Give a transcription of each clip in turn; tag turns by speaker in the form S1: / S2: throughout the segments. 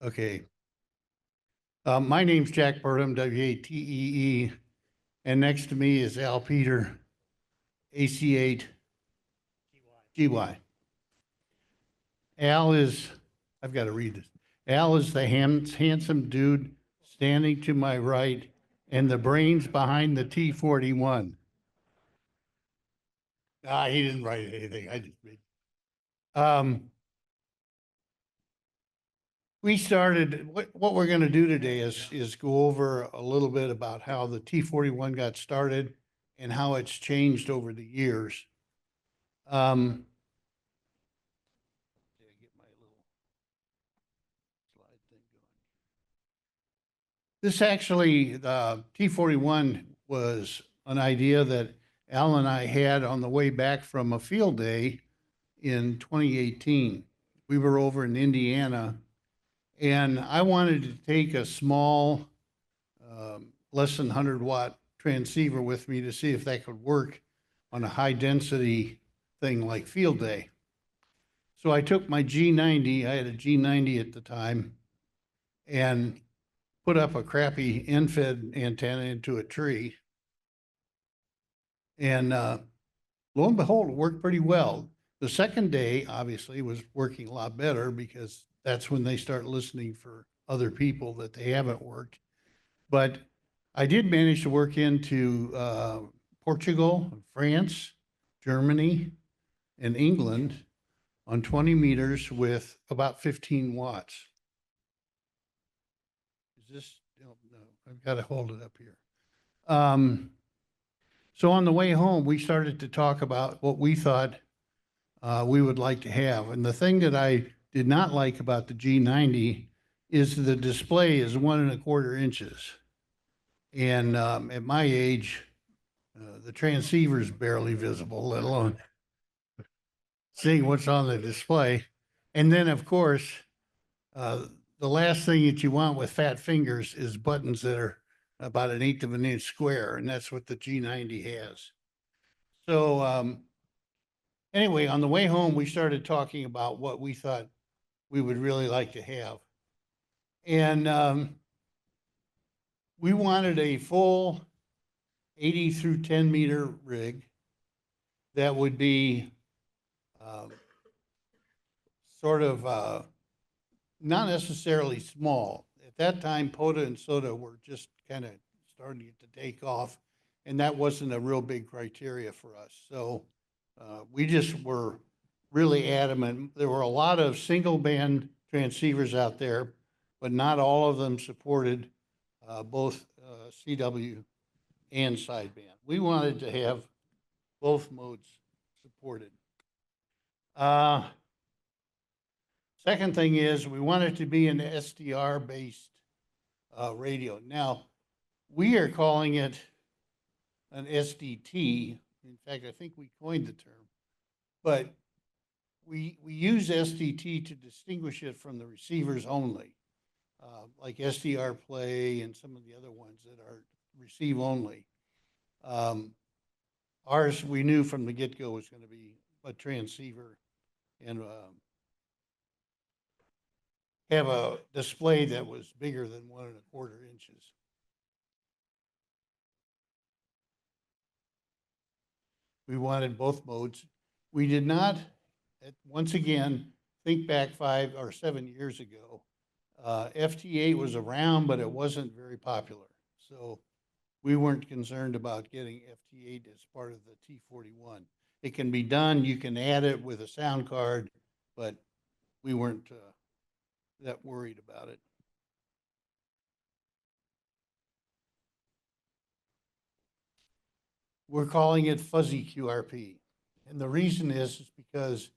S1: Okay. My name's Jack Burnham, W-A-T-E-E, and next to me is Al Peter, A-C-8-G-Y. Al is, I've got to read this. Al is the handsome dude standing to my right and the brains behind the T41. He didn't write anything. I just made. We started, what we're going to do today is go over a little bit about how the T41 got started and how it's changed over the years. Get my little slide thing going. This actually, the T41 was an idea that Al and I had on the way back from a field day in 2018. We were over in Indiana, and I wanted to take a small, less than 100-watt transceiver with me to see if that could work on a high-density thing like field day. So I took my G90, I had a G90 at the time, and put up a crappy end-fed antenna into a tree. And lo and behold, it worked pretty well. The second day, obviously, was working a lot better because that's when they start listening for other people that they haven't worked. But I did manage to work into Portugal, France, Germany, and England on 20 meters with about 15 watts. Is this, no, I've got to hold it up here. So on the way home, we started to talk about what we thought we would like to have. And the thing that I did not like about the G90 is the display is 1¼ inches. And at my age, the transceiver is barely visible, let alone seeing what's on the display. And then, of course, the last thing that you want with fat fingers is buttons that are about 1/8 of an inch square, and that's what the G90 has. So anyway, on the way home, we started talking about what we thought we would really like to have. And we wanted a full 80 through 10 meter rig that would be sort of not necessarily small. At that time, POTA and SOTA were just kind of starting to take off, and that wasn't a real big criteria for us. So we just were really adamant. There were a lot of single band transceivers out there, but not all of them supported both CW and sideband. We wanted to have both modes supported. Second thing is we want it to be an SDR-based radio. Now, we are calling it an SDT. In fact, I think we coined the term. But we use SDT to distinguish it from the receivers only, like SDR Play and some of the other ones that are receive only. Ours, we knew from the get-go was going to be a transceiver and have a display that was bigger than 1¼ inches. We wanted both modes. We did not, once again, think back 5 or 7 years ago. FT8 was around, but it wasn't very popular. So we weren't concerned about getting FT8 as part of the T41. It can be done. You can add it with a sound card, but we weren't that worried about it. We're calling it fuzzy QRP. And the reason is because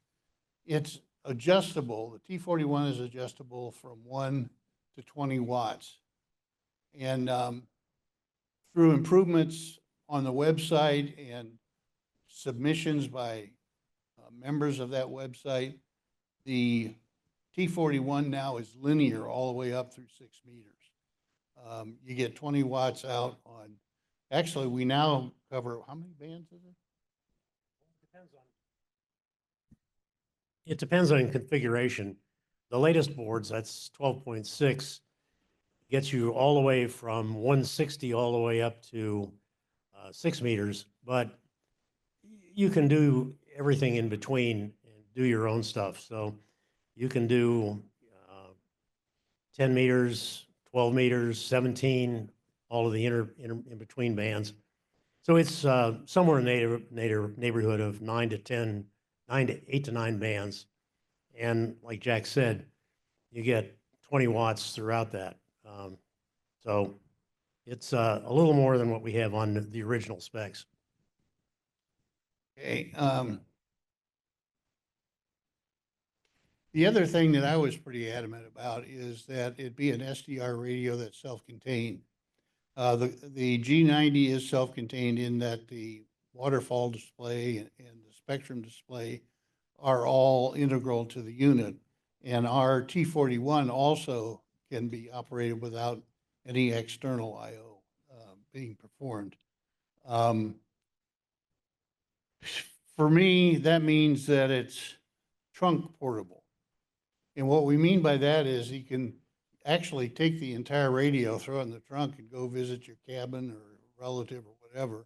S1: it's adjustable. The T41 is adjustable from 1 to 20 watts. And through improvements on the website and submissions by members of that website, the T41 now is linear all the way up through 6 meters. You get 20 watts out on, actually we now cover, how many bands is it?
S2: It depends on configuration. the latest boards, that's 12.6, gets you all the way from 160 all the way up to 6 meters, but you can do everything in between and do your own stuff. So you can do 10 meters, 12 meters, 17, all of the in between bands. So it's somewhere in the neighborhood of 9 to 8 to 9 bands. And like Jack said, you get 20 watts throughout that. So it's a little more than what we have on the original specs.
S1: Okay. The other thing that I was pretty adamant about is that it be an SDR radio that's self-contained. The G90 is self-contained in that the waterfall display and the spectrum display are all integral to the unit. And our T41 also can be operated without any external I/O being performed. For me, that means that it's trunk portable. And what we mean by that is you can actually take the entire radio, throw it in the trunk, and go visit your cabin or relative or whatever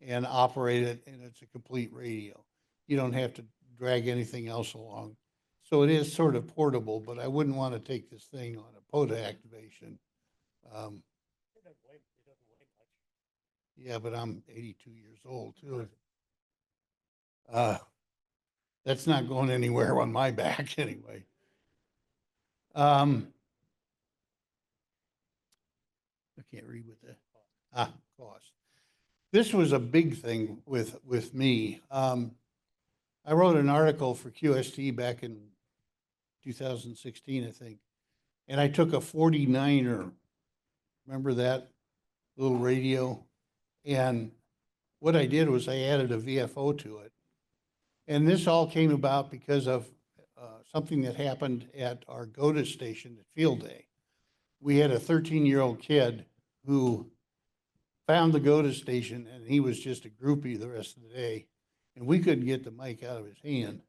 S1: and operate it, and it's a complete radio. You don't have to drag anything else along. So it is sort of portable, but I wouldn't want to take this thing on a POTA activation. Yeah, but I'm 82 years old too. That's not going anywhere on my back anyway. I can't read with that. Cost. This was a big thing with me. I wrote an article for QST back in 2016, I think, and I took a 49er. Remember that little radio? And what I did was I added a VFO to it. And this all came about because of something that happened at our GOTA station at Field Day. We had a 13-year-old kid who found the GOTA station, and he was just a groupie the rest of the day, and we couldn't get the mic out of his hand.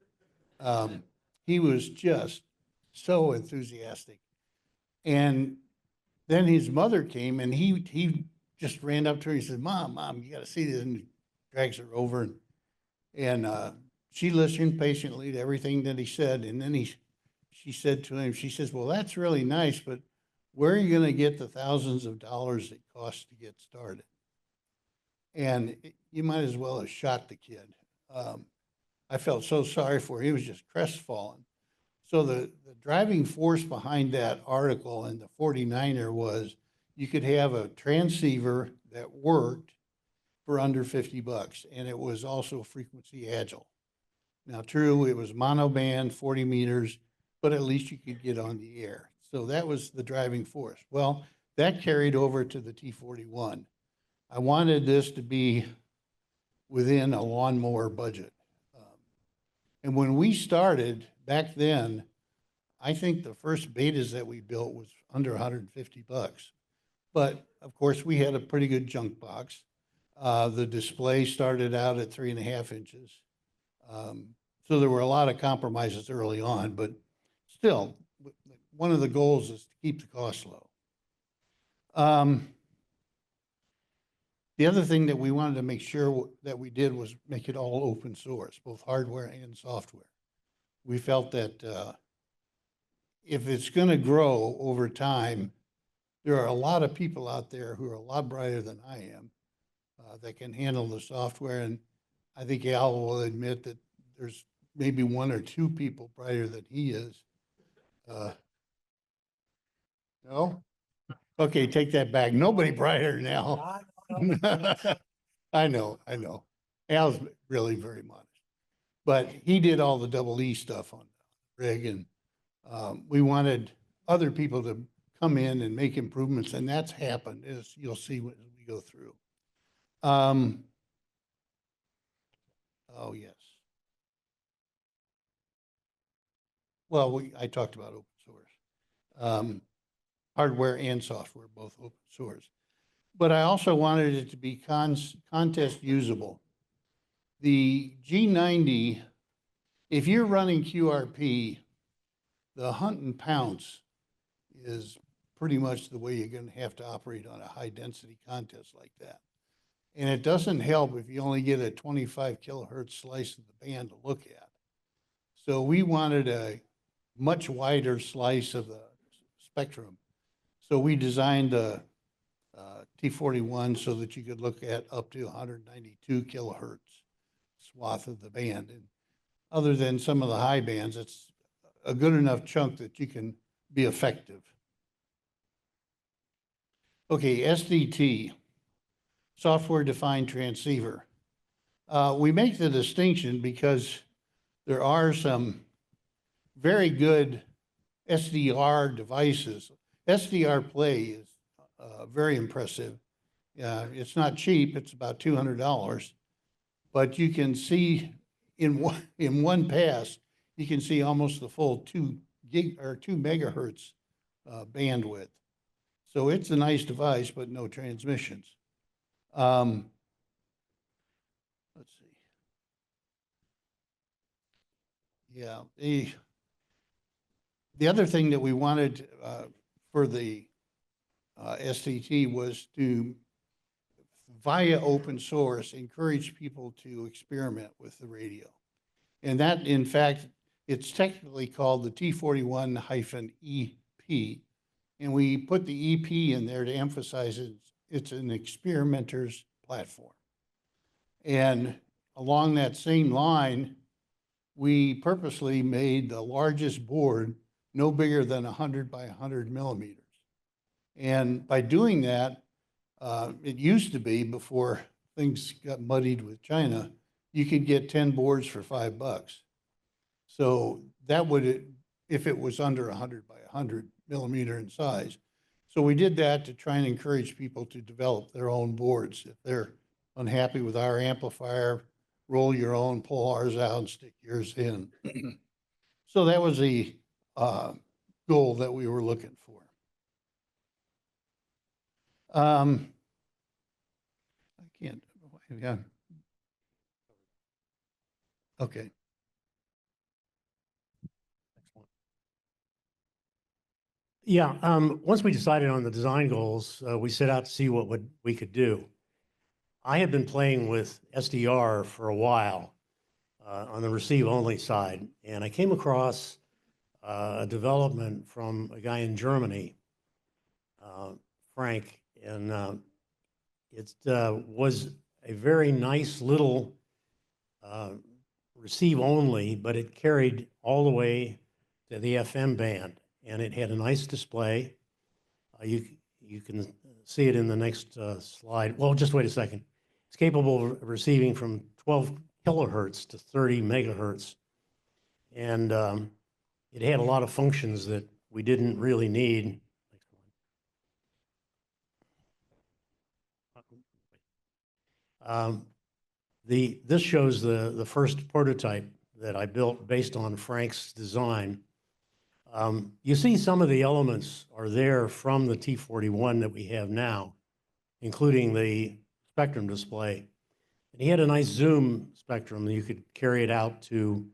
S1: He was just so enthusiastic. And then his mother came, and he just ran up to her. He said, Mom, you got to see this. And he drags her over, and she listened patiently to everything that he said. And then she said to him, she says, well, that's really nice, but where are you going to get the thousands of dollars it costs to get started? And you might as well have shot the kid. I felt so sorry for him. He was just crestfallen. So the driving force behind that article and the 49er was you could have a transceiver that worked for under $50, and it was also frequency agile. Now, true, it was monoband, 40 meters, but at least you could get on the air. So that was the driving force. Well, that carried over to the T41. I wanted this to be within a lawnmower budget. And when we started back then, I think the first betas that we built was under $150. But of course, we had a pretty good junk box. The display started out at 3.5 inches. So there were a lot of compromises early on, but still, one of the goals is to keep the cost low. The other thing that we wanted to make sure that we did was make it all open source, both hardware and software. We felt that if it's going to grow over time, there are a lot of people out there who are a lot brighter than I am that can handle the software. And I think Al will admit that there's maybe 1 or 2 people brighter than he is. No? Okay, take that back. Nobody brighter than Al. I know. Al's really very modest. But he did all the double E stuff on the rig, and we wanted other people to come in and make improvements, and that's happened, as you'll see when we go through. Oh, yes. Well, I talked about open source. Hardware and software, both open source. But I also wanted it to be contest usable. The G90, if you're running QRP, the hunt and pounce is pretty much the way you're gonna have to operate on a high-density contest like that. And it doesn't help if you only get a 25 kilohertz slice of the band to look at. So we wanted a much wider slice of the spectrum. So we designed a T41 so that you could look at up to 192 kilohertz swath of the band. And other than some of the high bands, it's a good enough chunk that you can be effective. Okay, SDT, software defined transceiver. We make the distinction because there are some very good SDR devices. SDR Play is very impressive. It's not cheap, it's about $200, but you can see in one pass, you can see almost the full 2 megahertz bandwidth. So it's a nice device, but no transmissions. Let's see. Yeah, the other thing that we wanted for the SDT was to, via open source, encourage people to experiment with the radio. And that, in fact, it's technically called the T41-EP. And we put the EP in there to emphasize it's an experimenter's platform. And along that same line, we purposely made the largest board no bigger than 100 by 100 millimeters. And by doing that, it used to be, before things got muddied with China, you could get 10 boards for $5. So that would, if it was under 100 by 100 millimeter in size. So we did that to try and encourage people to develop their own boards. If they're unhappy with our amplifier, roll your own, pull ours out, and stick yours in. So that was the goal that we were looking for. I can't, yeah. Okay.
S2: Yeah, once we decided on the design goals, we set out to see what we could do. I had been playing with SDR for a while on the receive-only side, and I came across a development from a guy in Germany, Frank, and it was a very nice little receive-only, but it carried all the way to the FM band. And it had a nice display. You can see it in the next slide. Well, just wait a second. It's capable of receiving from 12 kilohertz to 30 megahertz. And it had a lot of functions that we didn't really need. This shows the first prototype that I built based on Frank's design. You see some of the elements are there from the T41 that we have now, including the spectrum display. And he had a nice zoom spectrum that you could carry it out to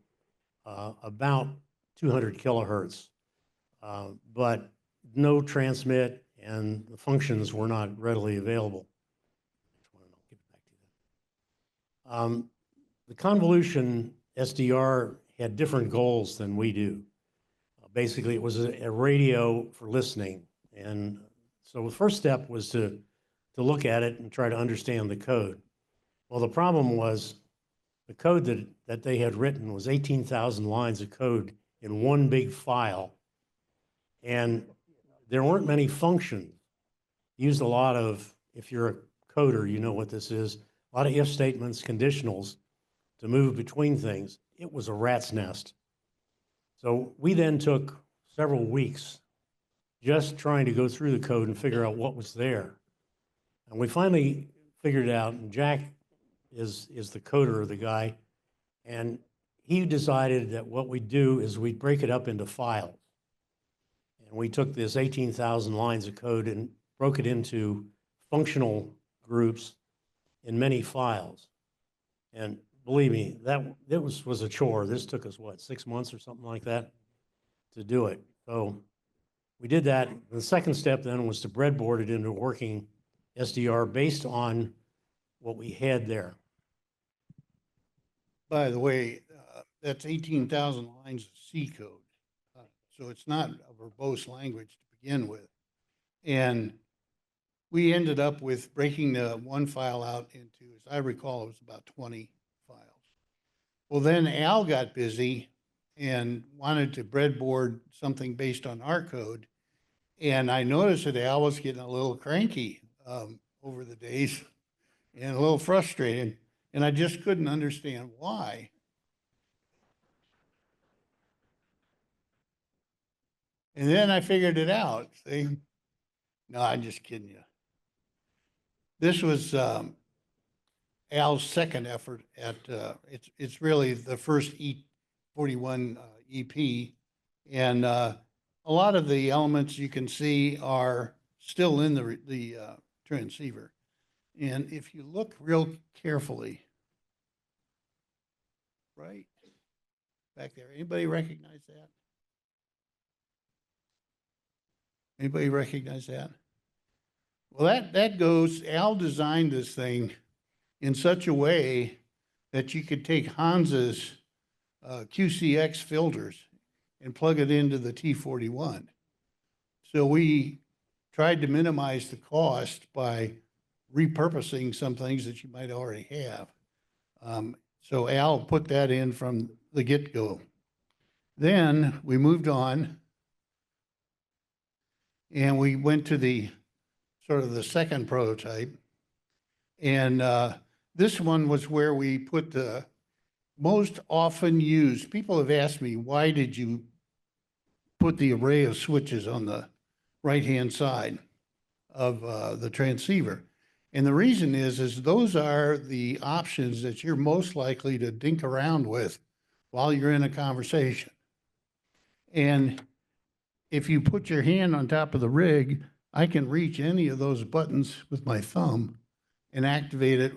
S2: about 200 kilohertz, but no transmit, and the functions were not readily available. The convolution SDR had different goals than we do. Basically, it was a radio for listening. And so the first step was to look at it and try to understand the code. Well, the problem was the code that they had written was 18,000 lines of code in one big file. And there weren't many functions. Used a lot of, if you're a coder, you know what this is, a lot of if statements, conditionals to move between things. It was a rat's nest. So we then took several weeks just trying to go through the code and figure out what was there. And we finally figured it out, and Jack is the coder, the guy, and he decided that what we'd do is we'd break it up into files. And we took this 18,000 lines of code and broke it into functional groups in many files. And believe me, that was a chore. This took us, what, 6 months or something like that? to do it. So we did that. The second step then was to breadboard it into a working SDR based on what we had there.
S1: By the way, that's 18,000 lines of C code. So it's not a verbose language to begin with. And we ended up with breaking the one file out into, as I recall, it was about 20 files. Well, then Al got busy and wanted to breadboard something based on our code. And I noticed that Al was getting a little cranky over the days and a little frustrated. And I just couldn't understand why. And then I figured it out. See? No, I'm just kidding you. This was Al's second effort at, it's really the first T41 EP. And a lot of the elements you can see are still in the transceiver. And if you look real carefully, right back there, anybody recognize that? Anybody recognize that? Well, that goes, Al designed this thing in such a way that you could take Hans's QCX filters and plug it into the T41. So we tried to minimize the cost by repurposing some things that you might already have. So Al put that in from the get-go. Then we moved on and we went to the sort of the second prototype. And this one was where we put the most often used. People have asked me, why did you put the array of switches on the right-hand side of the transceiver? And the reason is those are the options that you're most likely to dink around with while you're in a conversation. And if you put your hand on top of the rig, I can reach any of those buttons with my thumb and activate it.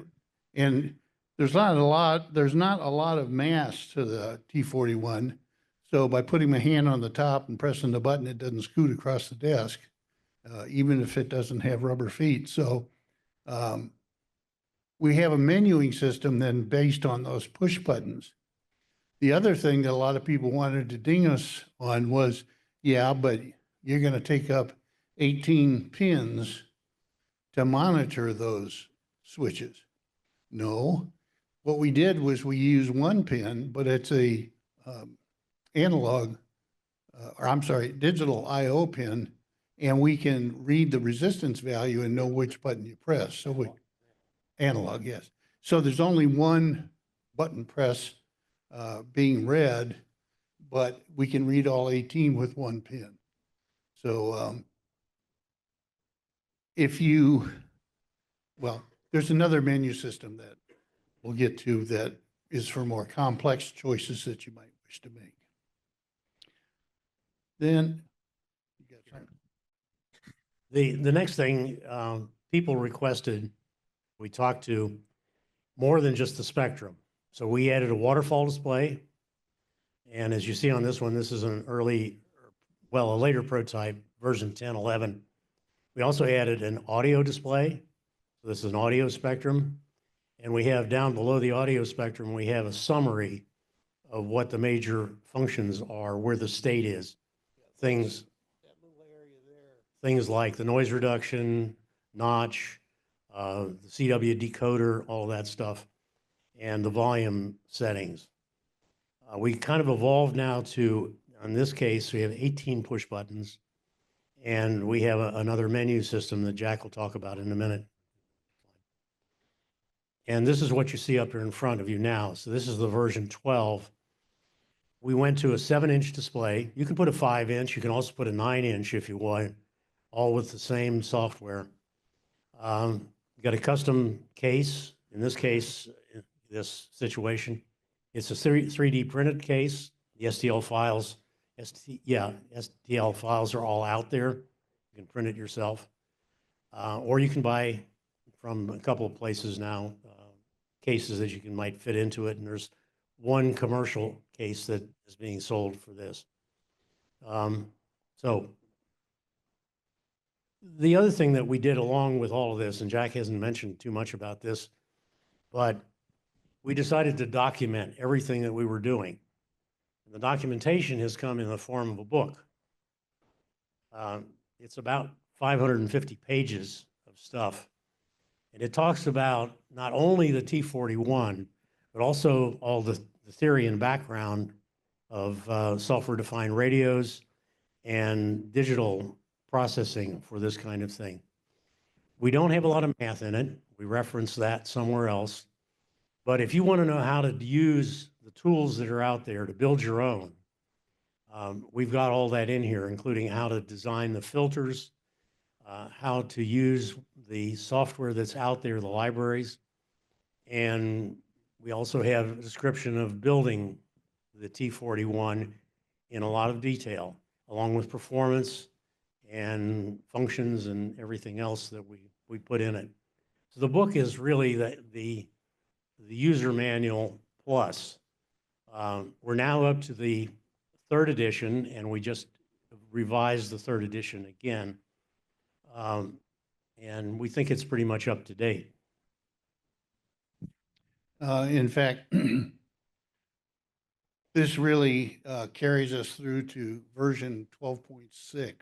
S1: And there's not a lot of mass to the T41. So by putting my hand on the top and pressing the button, it doesn't scoot across the desk, even if it doesn't have rubber feet. So we have a menuing system then based on those push buttons. The other thing that a lot of people wanted to ding us on was, yeah, but you're going to take up 18 pins to monitor those switches. No, what we did was we used one pin, but it's a digital IO pin, and we can read the resistance value and know which button you press. So analog, yes. So there's only one button press being read, but we can read all 18 with one pin. So there's another menu system that we'll get to that is for more complex choices that you might wish to make. Then,
S2: the next thing people requested, we talked to more than just the spectrum. So we added a waterfall display. And as you see on this one, this is a later prototype, version 10.11. We also added an audio display. So this is an audio spectrum. And we have down below the audio spectrum, we have a summary of what the major functions are, where the state is. Things like the noise reduction, notch, the CW decoder, all that stuff, and the volume settings. We kind of evolved now to, in this case, we have 18 push buttons, and we have another menu system that Jack will talk about in a minute. And this is what you see up here in front of you now. So this is the version 12. We went to a 7-inch display. You can put a 5-inch. You can also put a 9-inch if you want, all with the same software. You got a custom case. In this case, in this situation, it's a 3D printed case. The STL files, STL files are all out there. You can print it yourself. Or you can buy from a couple of places now, cases that you might fit into it. And there's one commercial case that is being sold for this. So the other thing that we did along with all of this, and Jack hasn't mentioned too much about this, but we decided to document everything that we were doing. The documentation has come in the form of a book. It's about 550 pages of stuff. And it talks about not only the T41, but also all the theory and background of software-defined radios and digital processing for this kind of thing. We don't have a lot of math in it. We reference that somewhere else. But if you want to know how to use the tools that are out there to build your own, we've got all that in here, including how to design the filters, how to use the software that's out there, the libraries. And we also have a description of building the T41 in a lot of detail, along with performance and functions and everything else that we put in it. So the book is really the user manual plus. We're now up to the 3rd edition, and we just revised the 3rd edition again. And we think it's pretty much up to date.
S1: In fact, this really carries us through to version 12.6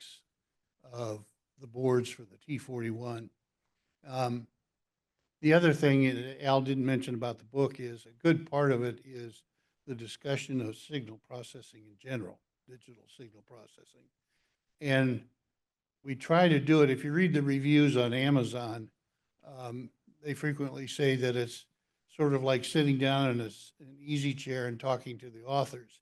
S1: of the boards for the T41. The other thing Al didn't mention about the book is a good part of it is the discussion of signal processing in general, digital signal processing. And we try to do it. If you read the reviews on Amazon, they frequently say that it's sort of like sitting down in an easy chair and talking to the authors.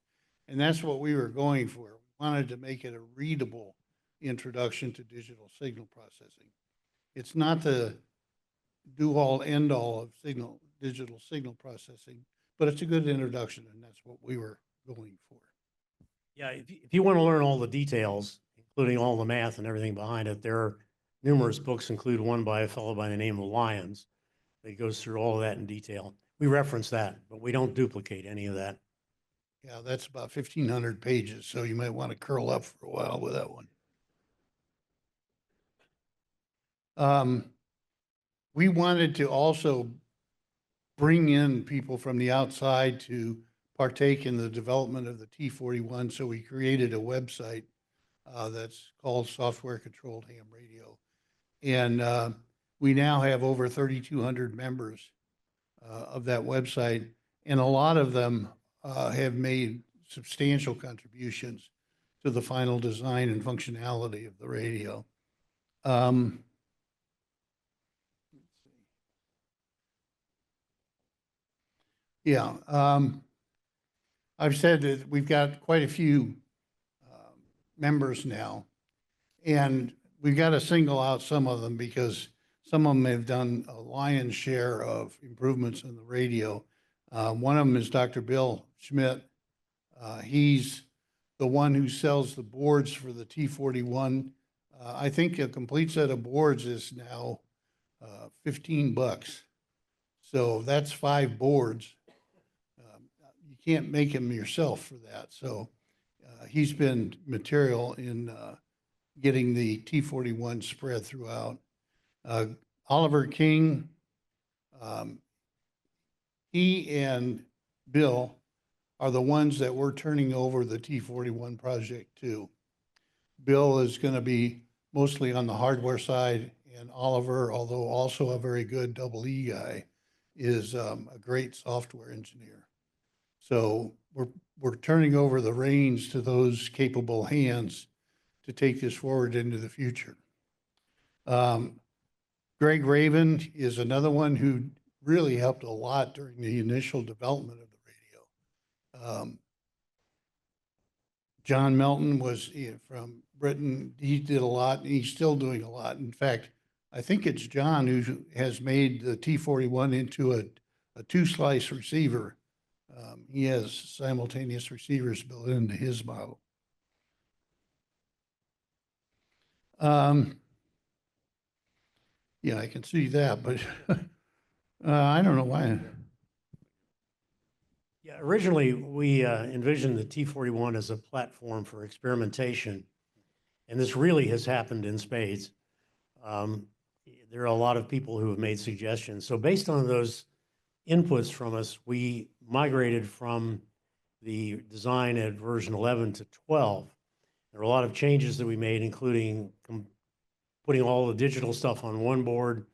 S1: And that's what we were going for. We wanted to make it a readable introduction to digital signal processing. It's not the do-all, end-all of digital signal processing, but it's a good introduction, and that's what we were going for.
S2: Yeah, if you want to learn all the details, including all the math and everything behind it, there are numerous books, include one by a fellow by the name of Lyons that goes through all of that in detail. We reference that, but we don't duplicate any of that.
S1: Yeah, that's about 1,500 pages, so you might want to curl up for a while with that one. We wanted to also bring in people from the outside to partake in the development of the T41, so we created a website that's called Software Controlled Ham Radio. And we now have over 3,200 members of that website, and a lot of them have made substantial contributions to the final design and functionality of the radio. Yeah, I've said that we've got quite a few members now, and we've got to single out some of them because some of them have done a lion's share of improvements in the radio. One of them is Dr. Bill Schmidt. He's the one who sells the boards for the T41. I think a complete set of boards is now $15. So that's 5 boards. You can't make them yourself for that. So he's been material in getting the T41 spread throughout. Oliver King, he and Bill are the ones that we're turning over the T41 project to. Bill is going to be mostly on the hardware side, and Oliver, although also a very good double E guy, is a great software engineer. So we're turning over the reins to those capable hands to take this forward into the future. Greg Raven is another one who really helped a lot during the initial development of the radio. John Melton was from Britain. He did a lot, and he's still doing a lot. In fact, I think it's John who has made the T41 into a 2-slice receiver. He has simultaneous receivers built into his model. Yeah, I can see that, but I don't know why.
S2: Yeah, originally, we envisioned the T41 as a platform for experimentation, and this really has happened in spades. Um, there are a lot of people who have made suggestions. So based on those inputs from us, we migrated from the design at version 11 to 12. There are a lot of changes that we made, including putting all the digital stuff on one board,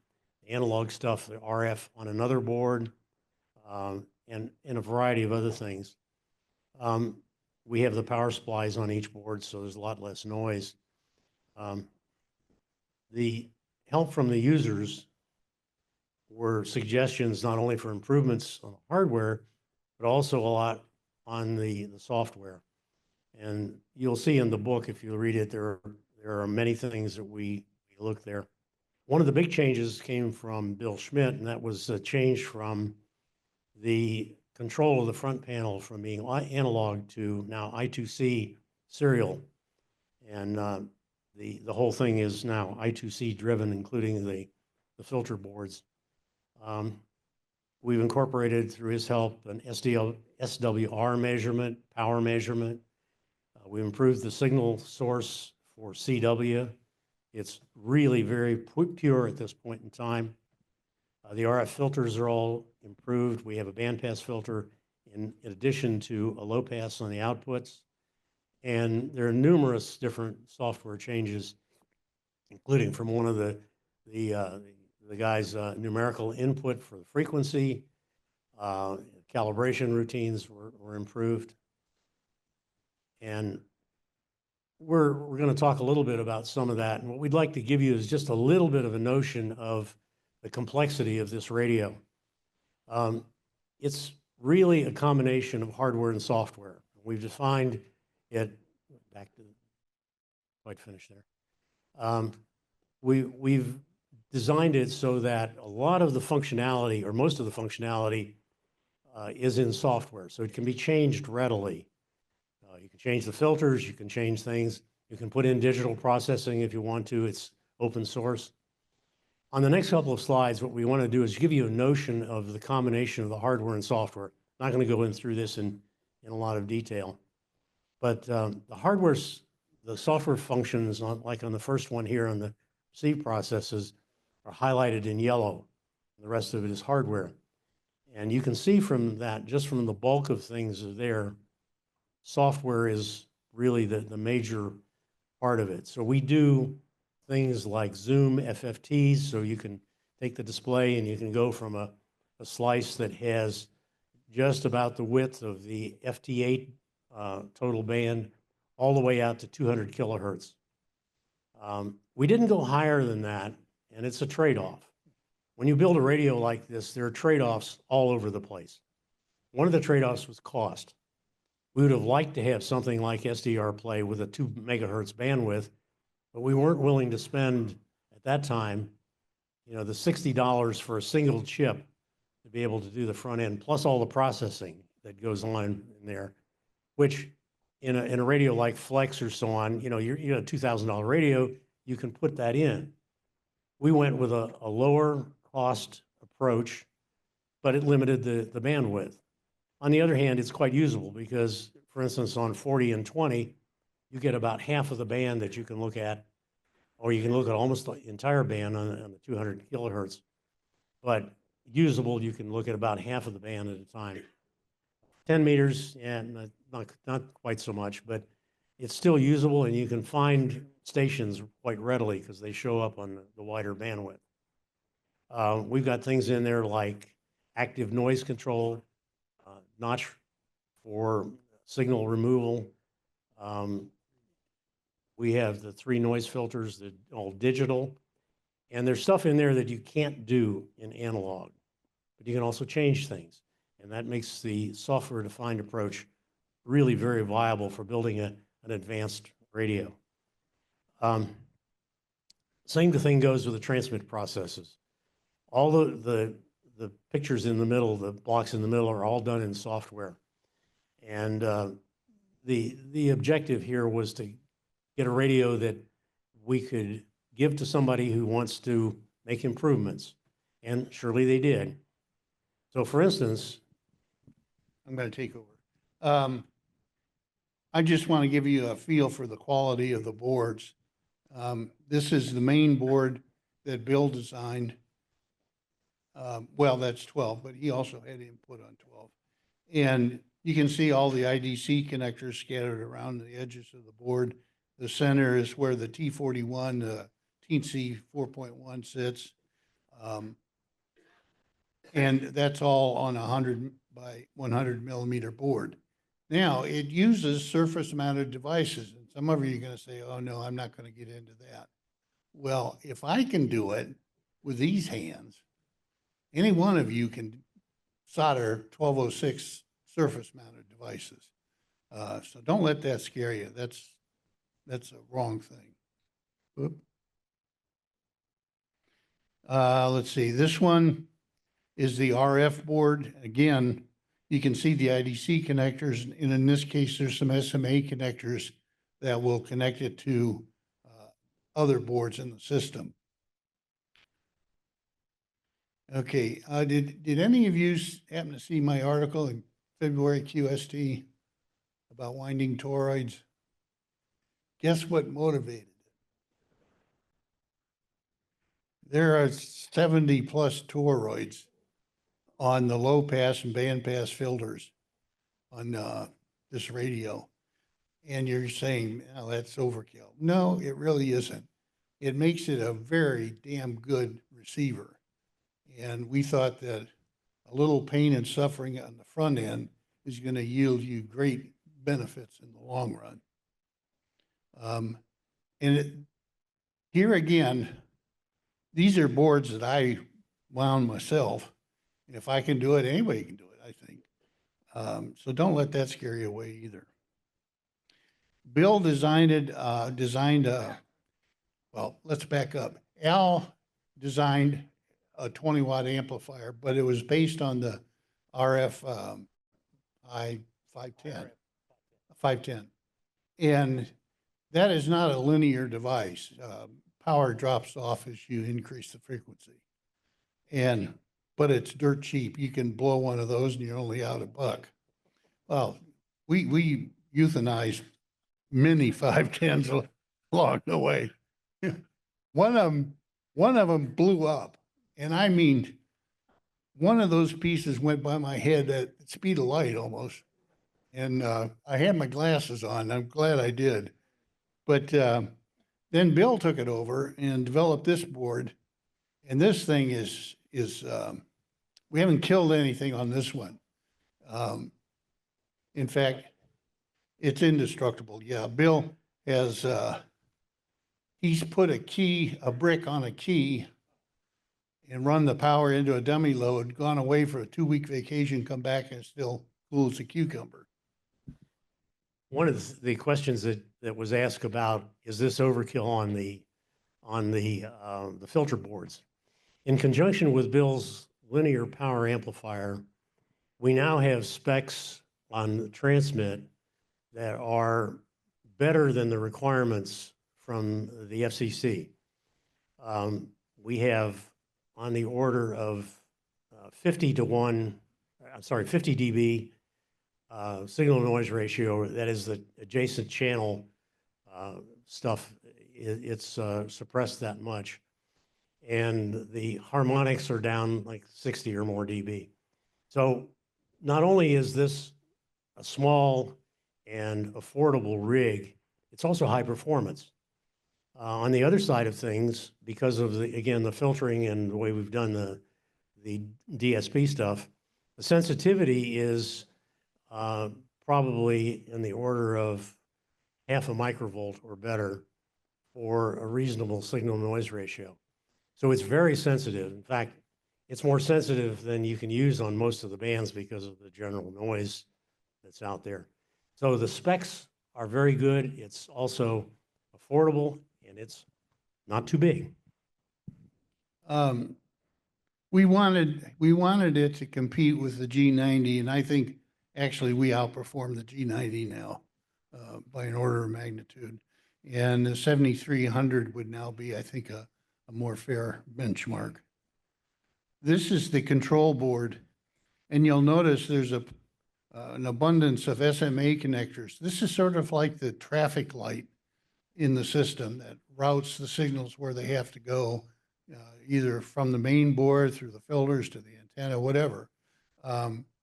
S2: the analog stuff, the RF on another board, and a variety of other things. We have the power supplies on each board, so there's a lot less noise. The help from the users were suggestions not only for improvements on the hardware, but also a lot on the software. And you'll see in the book, if you read it, there are many things that we look there. One of the big changes came from Bill Schmidt, and that was a change from the control of the front panel from being analog to now I2C serial. And the whole thing is now I2C driven, including the filter boards. We've incorporated, through his help, an SWR measurement, power measurement. We've improved the signal source for CW. It's really very pure at this point in time. The RF filters are all improved. We have a bandpass filter in addition to a low pass on the outputs. And there are numerous different software changes, including from one of the guy's numerical input for the frequency. Calibration routines were improved. And we're going to talk a little bit about some of that. And what we'd like to give you is just a little bit of a notion of the complexity of this radio. It's really a combination of hardware and software. We've defined it, back to, quite finished there. We've designed it so that a lot of the functionality, or most of the functionality, is in software, so it can be changed readily. You can change the filters, you can change things, you can put in digital processing if you want to, it's open source. On the next couple of slides, what we want to do is give you a notion of the combination of the hardware and software. I'm not going to go in through this in a lot of detail, but the software functions, like on the first one here on the receive processes, are highlighted in yellow. The rest of it is hardware. And you can see from that, just from the bulk of things there, software is really the major part of it. So we do things like zoom FFTs, so you can take the display and you can go from a slice that has just about the width of the FT8 total band all the way out to 200 kilohertz. We didn't go higher than that, and it's a trade-off. When you build a radio like this, there are trade-offs all over the place. One of the trade-offs was cost. We would have liked to have something like SDR Play with a 2 megahertz bandwidth, but we weren't willing to spend at that time, the $60 for a single chip to be able to do the front end, plus all the processing that goes on in there, which in a radio like Flex or so on, you're a $2,000 radio, you can put that in. We went with a lower cost approach, but it limited the bandwidth. On the other hand, it's quite usable because, for instance, on 40 and 20, you get about half of the band that you can look at, or you can look at almost the entire band on the 200 kilohertz. But usable, you can look at about half of the band at a time. 10 meters, and not quite so much, but it's still usable, and you can find stations quite readily because they show up on the wider bandwidth. We've got things in there like active noise control, notch for signal removal. We have the 3 noise filters that are all digital, and there's stuff in there that you can't do in analog, but you can also change things, and that makes the software-defined approach really very viable for building an advanced radio. Same thing goes with the transmit processes. All the pictures in the middle, the blocks in the middle, are all done in software. And the objective here was to get a radio that we could give to somebody who wants to make improvements. And surely they did. So for instance,
S1: I'm going to take over. I just want to give you a feel for the quality of the boards. This is the main board that Bill designed. Well, that's 12, but he also had input on 12. And you can see all the IDC connectors scattered around the edges of the board. The center is where the T41, TC 4.1 sits. And that's all on a 100 by 100 millimeter board. Now, it uses surface mounted devices. And some of you are going to say, oh no, I'm not going to get into that. Well, if I can do it with these hands, any one of you can solder 1206 surface mounted devices. So don't let that scare you. That's a wrong thing. Whoop. Let's see, this one is the RF board. Again, you can see the IDC connectors, and in this case, there's some SMA connectors that will connect it to other boards in the system. Okay, did any of you happen to see my article in February QST about winding toroids? Guess what motivated it? There are 70 plus toroids on the low pass and band pass filters on this radio. And you're saying, oh, that's overkill. No, it really isn't. It makes it a very damn good receiver. And we thought that a little pain and suffering on the front end is going to yield you great benefits in the long run. Here again, these are boards that I wound myself. If I can do it, anybody can do it, I think. So don't let that scare you away either. Bill designed, well, let's back up. Al designed a 20 watt amplifier, but it was based on the RF I-510. And that is not a linear device. Power drops off as you increase the frequency. But it's dirt cheap. You can blow one of those and you're only out $1. Well, we euthanized many 510s along the way. One of them blew up. And I mean, one of those pieces went by my head at the speed of light almost. And I had my glasses on. I'm glad I did. But then Bill took it over and developed this board. And this thing is we haven't killed anything on this one. In fact, it's indestructible. Yeah, Bill has, he's put a brick on a key and run the power into a dummy load, gone away for a 2-week vacation, come back and still cool as a cucumber.
S2: One of the questions that was asked about, is this overkill on the filter boards? In conjunction with Bill's linear power amplifier, we now have specs on the transmit that are better than the requirements from the FCC. We have on the order of 50 dB signal noise ratio. That is the adjacent channel stuff. It's suppressed that much. And the harmonics are down like 60 or more dB. So not only is this a small and affordable rig, it's also high performance. On the other side of things, because of the filtering and the way we've done the DSP stuff, the sensitivity is probably in the order of half a microvolt or better for a reasonable signal noise ratio. So it's very sensitive. In fact, it's more sensitive than you can use on most of the bands because of the general noise that's out there. So the specs are very good. It's also affordable and it's not too big.
S1: We wanted it to compete with the G90, and I think actually we outperform the G90 now by an order of magnitude. And the 7300 would now be, I think, a more fair benchmark. This is the control board, and you'll notice there's a an abundance of SMA connectors. This is sort of like the traffic light in the system that routes the signals where they have to go, either from the main board through the filters to the antenna, whatever.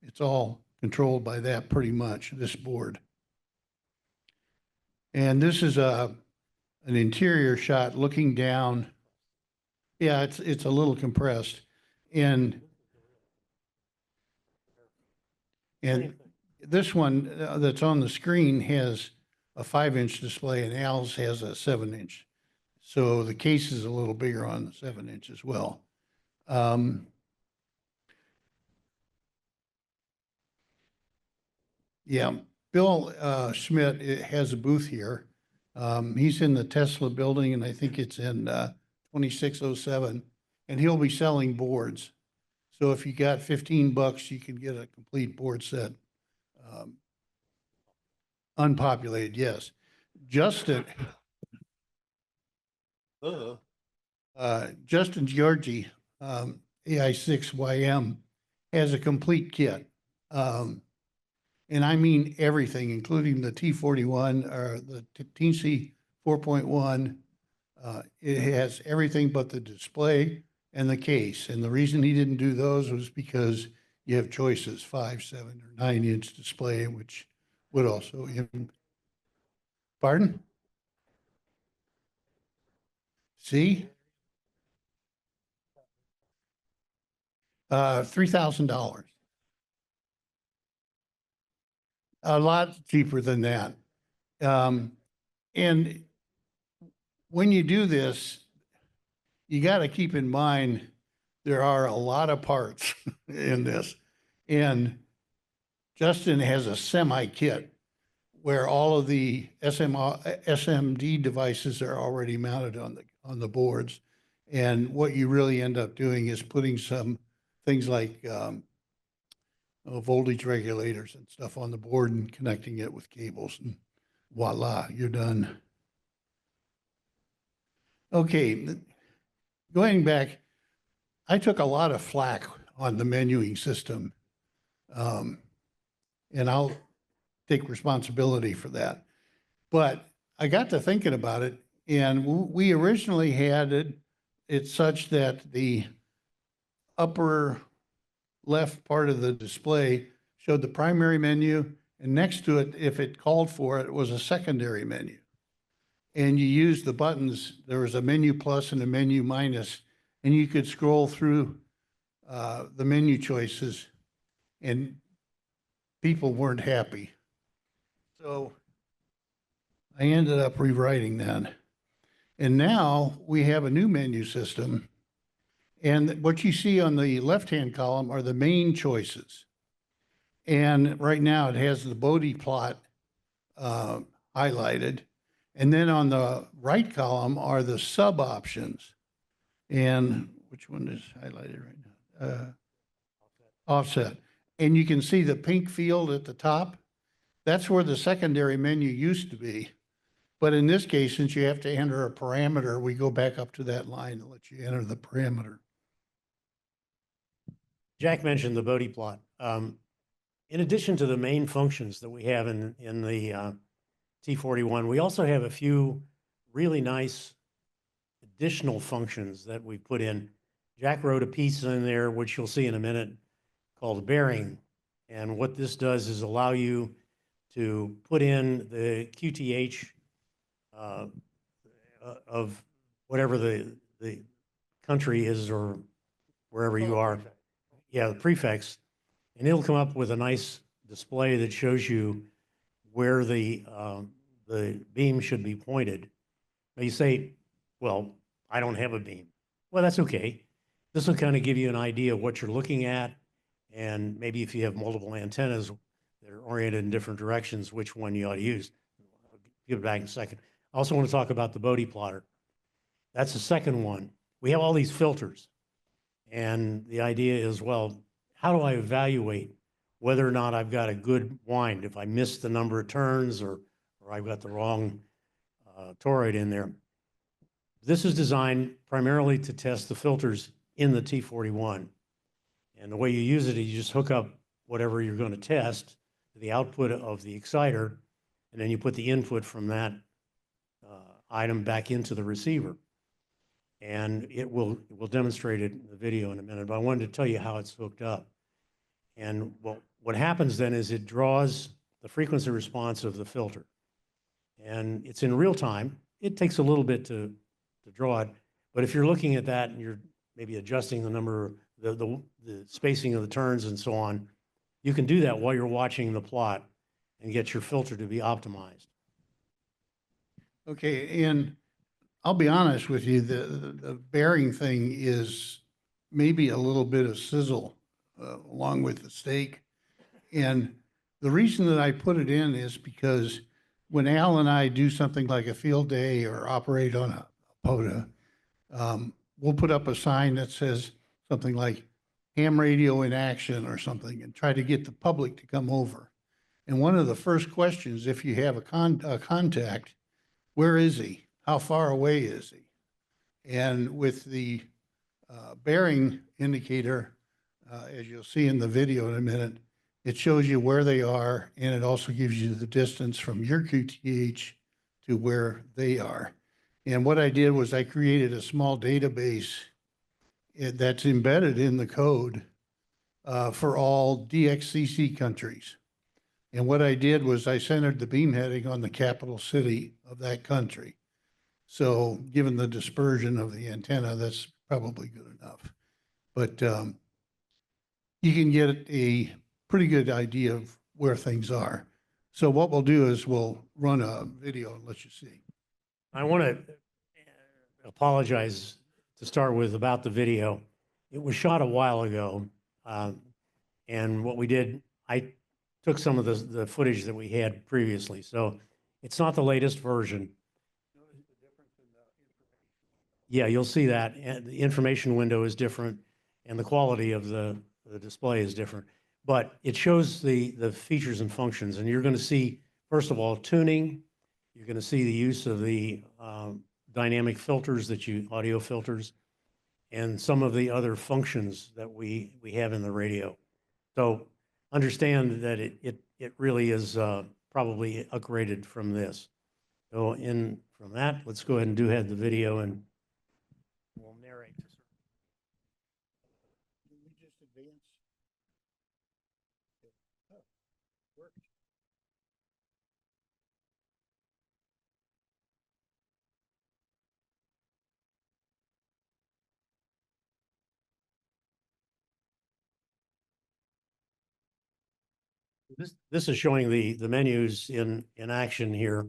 S1: It's all controlled by that pretty much, this board. And this is an interior shot looking down. Yeah, it's a little compressed. And this one that's on the screen has a 5-inch display, and Al's has a 7-inch. So the case is a little bigger on the 7-inch as well. Yeah, Bill Schmidt has a booth here. He's in the Tesla building, and I think it's in 2607, and he'll be selling boards. So if you got $15, you can get a complete board set. Unpopulated, yes. Justin Georgie, AI6YM, has a complete kit. And I mean everything, including the T41 or the TC4.1. It has everything but the display and the case. And the reason he didn't do those was because you have choices, 5, 7, or 9-inch display, which would also, pardon? See? $3,000. A lot cheaper than that. And when you do this, you got to keep in mind there are a lot of parts in this. And Justin has a semi kit where all of the SMD devices are already mounted on the boards. And what you really end up doing is putting some things like voltage regulators and stuff on the board and connecting it with cables, and voila, you're done. Okay, going back, I took a lot of flack on the menuing system, and I'll take responsibility for that. But I got to thinking about it, and we originally had it such that the upper left part of the display showed the primary menu, and next to it, if it called for it, was a secondary menu. And you used the buttons. There was a menu plus and a menu minus, and you could scroll through the menu choices, and people weren't happy. So I ended up rewriting that. And now we have a new menu system. And what you see on the left-hand column are the main choices. And right now it has the Bodie plot highlighted. And then on the right column are the sub options. And which one is highlighted right now? Offset. And you can see the pink field at the top. That's where the secondary menu used to be. But in this case, since you have to enter a parameter, we go back up to that line and let you enter the parameter.
S2: Jack mentioned the Bodie plot. In addition to the main functions that we have in the T41, we also have a few really nice additional functions that we put in. Jack wrote a piece in there, which you'll see in a minute, called bearing. And what this does is allow you to put in the QTH of whatever the country is or wherever you are. Yeah, the prefix, and it'll come up with a nice display that shows you where the beam should be pointed. Now you say, well, I don't have a beam. Well, that's okay. This will kind of give you an idea of what you're looking at, and maybe if you have multiple antennas that are oriented in different directions, which one you ought to use. I'll give it back in a second. I also want to talk about the Bodie plotter. That's the second one. We have all these filters. And the idea is, well, how do I evaluate whether or not I've got a good wind? If I missed the number of turns or I've got the wrong toroid in there. This is designed primarily to test the filters in the T41. And the way you use it is you just hook up whatever you're going to test to the output of the exciter, and then you put the input from that item back into the receiver. And it will demonstrate it in the video in a minute, but I wanted to tell you how it's hooked up. And what happens then is it draws the frequency response of the filter. And it's in real time. It takes a little bit to draw it, but if you're looking at that and you're maybe adjusting the number, the spacing of the turns and so on, you can do that while you're watching the plot and get your filter to be optimized.
S1: Okay, and I'll be honest with you, the bearing thing is maybe a little bit of sizzle along with the steak. And the reason that I put it in is because when Al and I do something like a field day or operate on a POTA, we'll put up a sign that says something like ham radio in action or something and try to get the public to come over. And one of the first questions, if you have a contact, where is he? How far away is he? And with the bearing indicator, as you'll see in the video in a minute, it shows you where they are, and it also gives you the distance from your QTH to where they are. And what I did was I created a small database that's embedded in the code for all DXCC countries. And what I did was I centered the beam heading on the capital city of that country. So given the dispersion of the antenna, that's probably good enough. But you can get a pretty good idea of where things are. So what we'll do is we'll run a video and let you see.
S2: I want to apologize to start with about the video. It was shot a while ago. And what we did, I took some of the footage that we had previously. So it's not the latest version. Yeah, you'll see that. And the information window is different and the quality of the display is different. But it shows the features and functions. And you're going to see, first of all, tuning. You're going to see the use of the dynamic filters audio filters, and some of the other functions that we have in the radio. So understand that it really is probably upgraded from this. So from that, let's go ahead and have the video and we'll narrate.
S1: Can we just advance? Oh, worked.
S2: This is showing the menus in action here.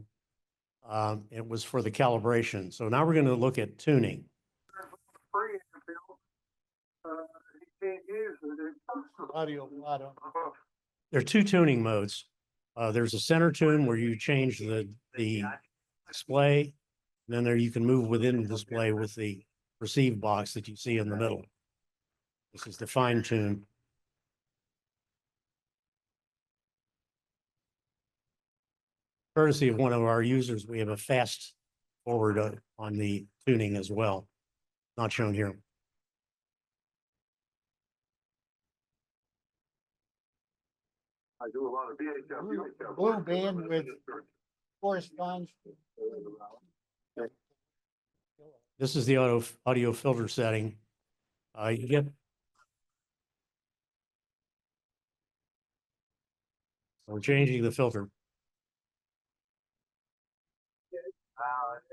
S2: It was for the calibration. So now we're going to look at tuning.
S1: Audio.
S2: There are two tuning modes. There's a center tune where you change the display. And then there you can move within the display with the receive box that you see in the middle. This is the fine tune. Courtesy of one of our users, we have a fast forward on the tuning as well. Not shown here.
S3: I do a lot of VHF.
S1: Blue bandwidth corresponds to.
S2: This is the audio filter setting. You get. We're changing the filter.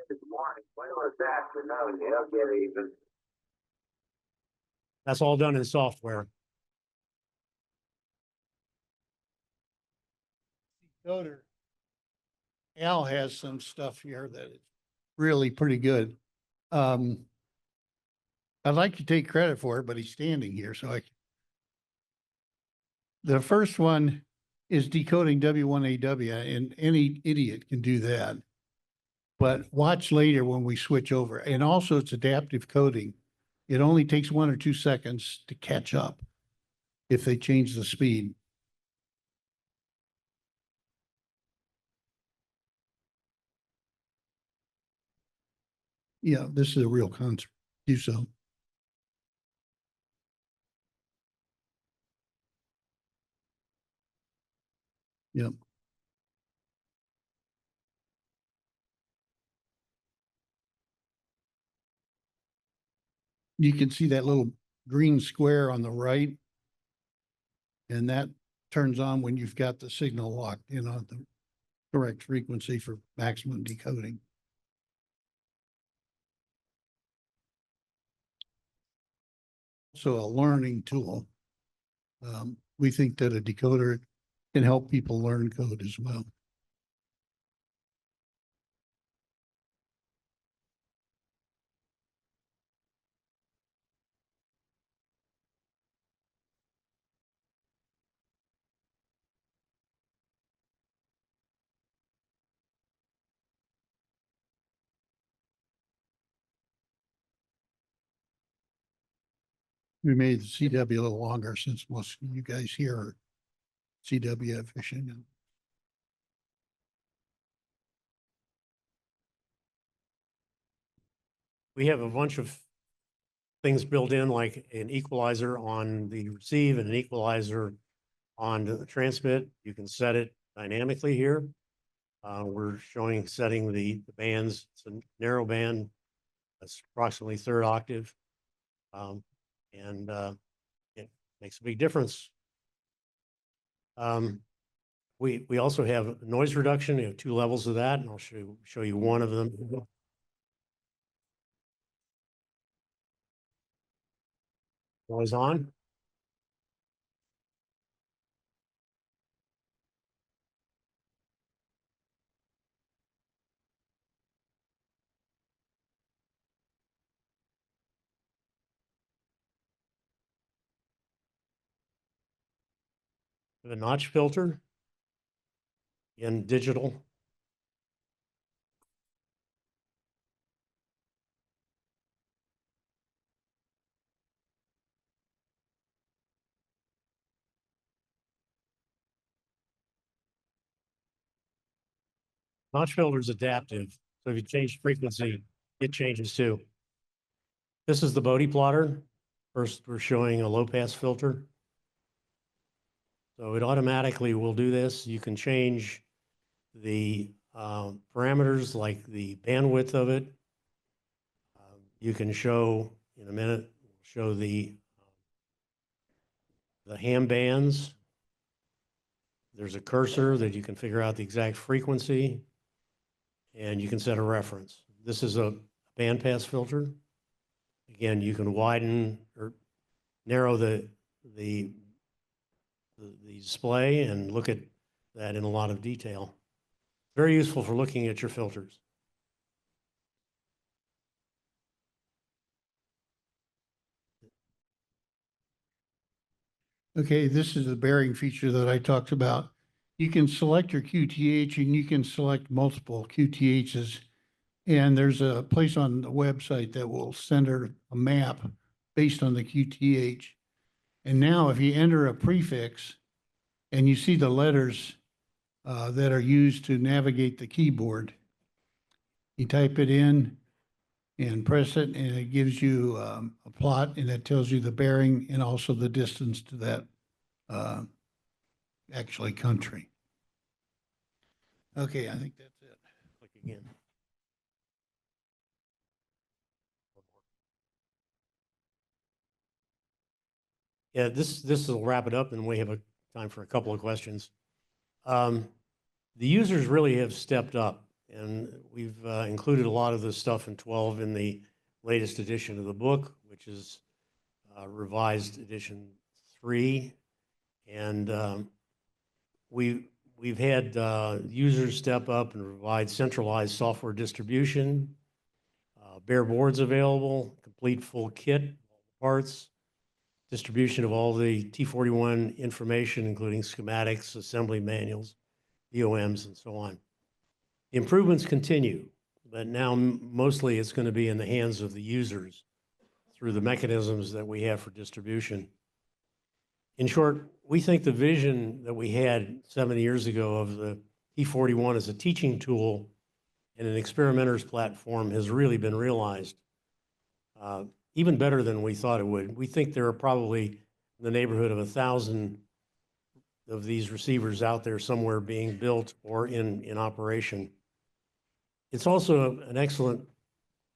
S3: It's morning. When was that? No, they'll get even.
S2: That's all done in software.
S1: Decoder. Al has some stuff here that is really pretty good. I'd like to take credit for it, but he's standing here, so the first one is decoding W1AW, and any idiot can do that. But watch later when we switch over. And also it's adaptive coding. It only takes 1 or 2 seconds to catch up if they change the speed. Yeah, this is a real concert. Do so. Yep. You can see that little green square on the right. And that turns on when you've got the signal locked, you know, the correct frequency for maximum decoding. So a learning tool. We think that a decoder can help people learn code as well. We made the CW a little longer since most of you guys here are CW fishing.
S2: We have a bunch of things built in, like an equalizer on the receive and an equalizer on the transmit. You can set it dynamically here. We're showing setting the bands. It's a narrow band. That's approximately third octave. And it makes a big difference. We also have noise reduction. We have 2 levels of that, and I'll show you one of them. Noise on. We have a notch filter in digital. Notch filter is adaptive. So if you change frequency, it changes too. This is the Bodie plotter. First, we're showing a low pass filter. So it automatically will do this. You can change the parameters like the bandwidth of it. You can show, in a minute, show the ham bands. There's a cursor that you can figure out the exact frequency, and you can set a reference. This is a bandpass filter. Again, you can widen or narrow the display and look at that in a lot of detail. Very useful for looking at your filters.
S1: Okay, this is the bearing feature that I talked about. You can select your QTH and you can select multiple QTHs. And there's a place on the website that will send her a map based on the QTH. And now if you enter a prefix and you see the letters that are used to navigate the keyboard, you type it in and press it, and it gives you a plot, and it tells you the bearing and also the distance to that actually country. Okay, I think that's it.
S2: Click again. Yeah, this will wrap it up, and we have a time for a couple of questions. The users really have stepped up, and we've included a lot of this stuff in 12 in the latest edition of the book, which is revised edition 3. And we've had users step up and provide centralized software distribution, bare boards available, complete full kit parts, distribution of all the T41 information, including schematics, assembly manuals, DOMs, and so on. The improvements continue, but now mostly it's going to be in the hands of the users through the mechanisms that we have for distribution. In short, we think the vision that we had 7 years ago of the T41 as a teaching tool and an experimenter's platform has really been realized, even better than we thought it would. We think there are probably in the neighborhood of 1,000 of these receivers out there somewhere being built or in operation. It's also an excellent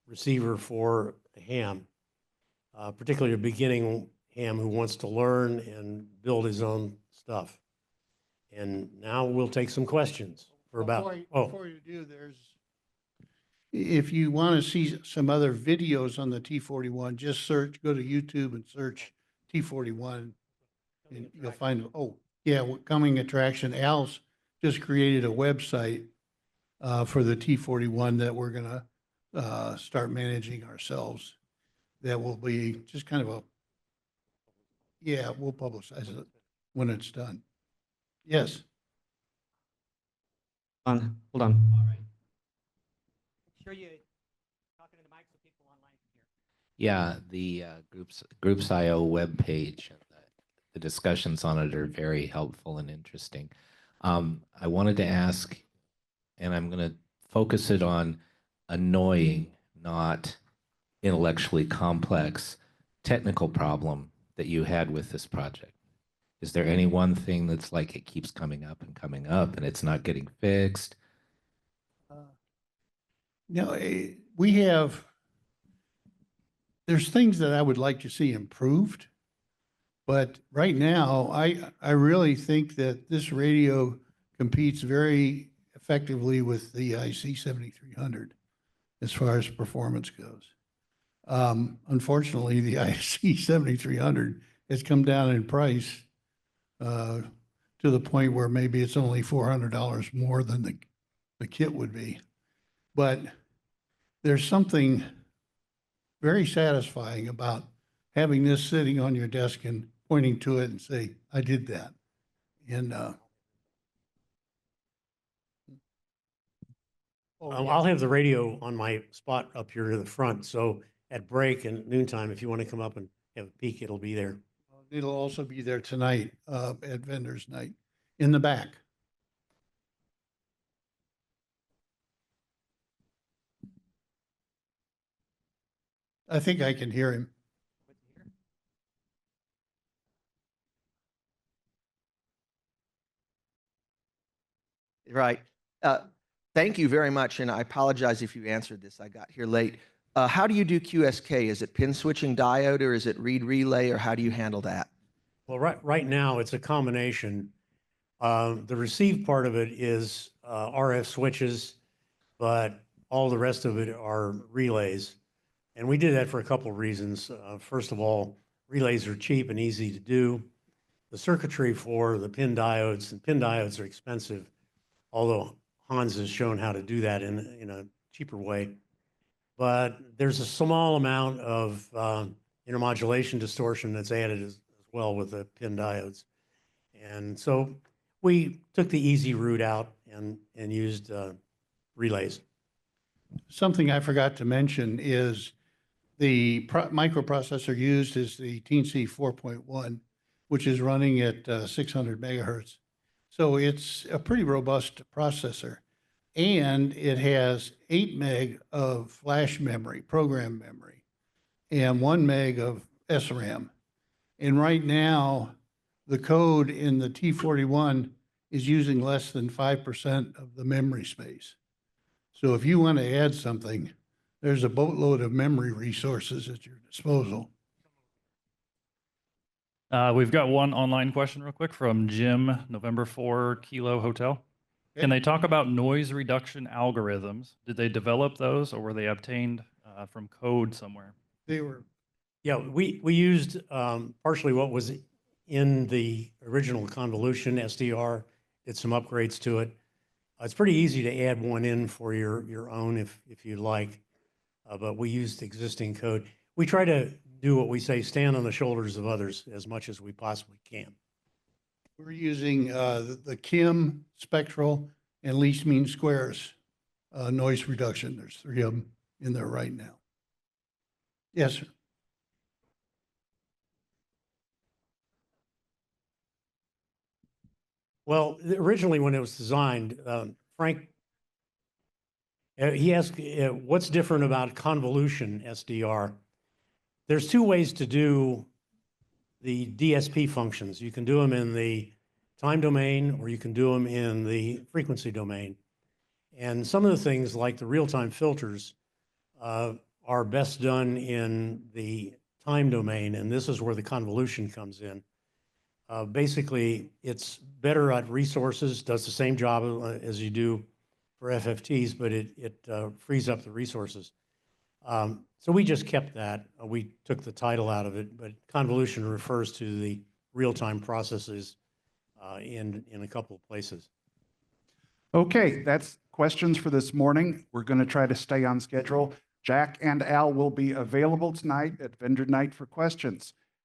S2: receiver for a ham, particularly a beginning ham who wants to learn and build his own stuff. And now we'll take some questions for about,
S1: Before you do, if you want to see some other videos on the T41, just go to YouTube and search T41 and you'll find, coming attraction. Al's just created a website for the T41 that we're gonna start managing ourselves. That will be just kind of we'll publicize it when it's done. Yes.
S4: Hold on.
S5: All right. Sure you talking to the mic so people online can hear.
S6: Yeah, the Groups.io webpage, and the discussions on it are very helpful and interesting. I wanted to ask, and I'm going to focus it on annoying, not intellectually complex, technical problem that you had with this project. Is there any one thing that's like it keeps coming up and it's not getting fixed?
S1: No, there's things that I would like to see improved, but right now, I really think that this radio competes very effectively with the IC 7300 as far as performance goes. Unfortunately, the IC 7300 has come down in price to the point where maybe it's only $400 more than the kit would be. But there's something very satisfying about having this sitting on your desk and pointing to it and say, I did that. And
S2: I'll have the radio on my spot up here to the front. So at break and noontime, if you want to come up and have a peek, it'll be there.
S1: it'll also be there tonight at Vendors Night in the back. I think I can hear him.
S4: Right. Thank you very much, and I apologize if you answered this. I got here late. How do you do QSK? Is it pin switching diode, or is it read relay, or how do you handle that?
S2: Well, right now it's a combination. The receive part of it is RF switches, but all the rest of it are relays. And we did that for a couple of reasons. First of all, relays are cheap and easy to do. The circuitry for the pin diodes, and pin diodes are expensive, although Hans has shown how to do that in a cheaper way. But there's a small amount of intermodulation distortion that's added as well with the pin diodes. And so we took the easy route out and used relays.
S1: Something I forgot to mention is the microprocessor used is the Teensy 4.1, which is running at 600 megahertz. So it's a pretty robust processor. And it has 8 meg of flash memory, program memory, and 1 meg of SRAM. And right now, the code in the T41 is using less than 5% of the memory space. So if you want to add something, there's a boatload of memory resources at your disposal.
S7: We've got one online question real quick from Jim, November 4 Kilo Hotel. Can they talk about noise reduction algorithms? Did they develop those, or were they obtained from code somewhere?
S1: They were.
S2: Yeah, we used partially what was in the original convolution SDR, did some upgrades to it. It's pretty easy to add one in for your own if you like, but we used existing code. We try to do what we say, stand on the shoulders of others as much as we possibly can.
S1: We're using the Kim, spectral, and least mean squares noise reduction. There's 3 of them in there right now. Yes, sir.
S2: Well, originally when it was designed, Frank, he asked what's different about convolution SDR. There's 2 ways to do the DSP functions. You can do them in the time domain, or you can do them in the frequency domain. And some of the things like the real-time filters are best done in the time domain, and this is where the convolution comes in. Basically, it's better at resources, does the same job as you do for FFTs, but it frees up the resources. So we just kept that. We took the title out of it, but convolution refers to the real-time processes in a couple of places.
S8: Okay, that's questions for this morning. We're going to try to stay on schedule. Jack and Al will be available tonight at vendor night for questions.